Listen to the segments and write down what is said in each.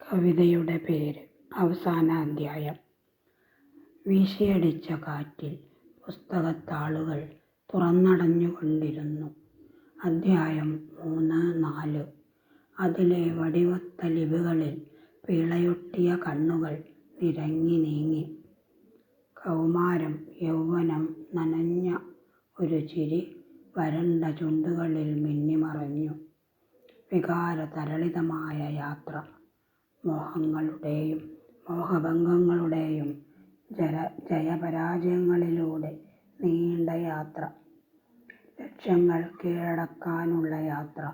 കവിതയുടെ പേര് അവസാന അധ്യായം. വീശിയടിച്ച കാറ്റിൽ പുസ്തകത്താളുകൾ തുറന്നടഞ്ഞുകൊണ്ടിരുന്നു. അധ്യായം 3, 4. അതിലെ വടിവൊത്ത ലിപികളിൽ പീളയൊട്ടിയ കണ്ണുകൾ നിരങ്ങി നീങ്ങി. കൗമാരം, യൗവനം നനഞ്ഞ ഒരു ചിരി വരണ്ട ചുണ്ടുകളിൽ മിന്നിമറഞ്ഞു. വികാരതരളിതമായ യാത്ര, മോഹങ്ങളുടെയും മോഹഭംഗങ്ങളുടെയും ജയപരാജയങ്ങളിലൂടെ നീണ്ട യാത്ര, ലക്ഷ്യങ്ങൾ കീഴടക്കാനുള്ള യാത്ര,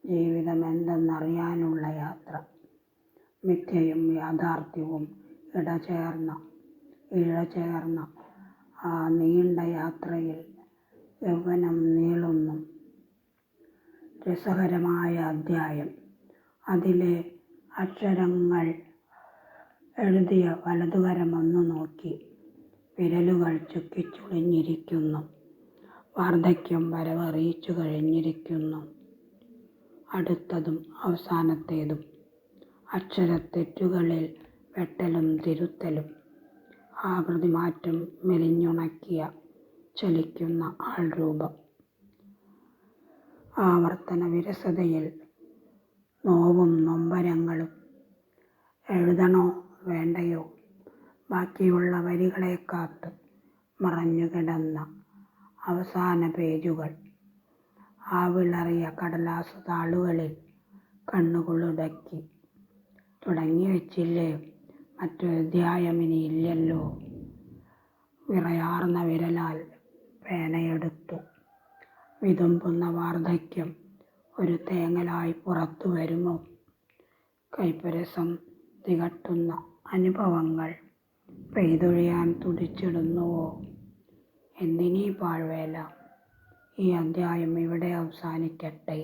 ജീവിതമെന്തെന്നറിയാനുള്ള യാത്ര. മിഥ്യയും യാഥാർത്ഥ്യവും ഇഴചേർന്ന ആ നീണ്ട യാത്രയിൽ യൗവനം നീളുന്നു. രസകരമായ അധ്യായം. അതിലെ അക്ഷരങ്ങൾ എഴുതിയ വലതുകരമൊന്നു നോക്കി. വിരലുകൾ ചുക്കിച്ചുളിഞ്ഞിരിക്കുന്നു. വാർദ്ധക്യം വരവറിയിച്ചു കഴിഞ്ഞിരിക്കുന്നു. അടുത്തതും അവസാനത്തേതും. അക്ഷരത്തെറ്റുകളിൽ വെട്ടലും തിരുത്തലും. ആകൃതിമാറ്റം മെലിഞ്ഞുണക്കിയ ചലിക്കുന്ന ആൾരൂപം. ആവർത്തന വിരസതയിൽ നോവും നൊമ്പരങ്ങളും. എഴുതണോ വേണ്ടയോ? ബാക്കിയുള്ള വരികളെ കാത്ത് മറഞ്ഞുകിടന്ന അവസാന പേജുകൾ. ആവിളറിയ കടലാസു താളുകളിൽ കണ്ണുകളുടക്കി. തുടങ്ങിവെച്ചില്ലേ, മറ്റൊരധ്യായമിനിയില്ലല്ലോ. വിറയാർന്ന വിരലാൽ പേനയെടുത്തു. വിതുമ്പുന്ന വാർദ്ധക്യം ഒരു തേങ്ങലായി പുറത്തു വരുമോ? കയ്പരസം തികട്ടുന്ന അനുഭവങ്ങൾ പെയ്തൊഴിയാൻ തുടിച്ചിടുന്നുവോ? എന്തിനീ പാഴ്വേല? ഈ അധ്യായം ഇവിടെ അവസാനിക്കട്ടെ.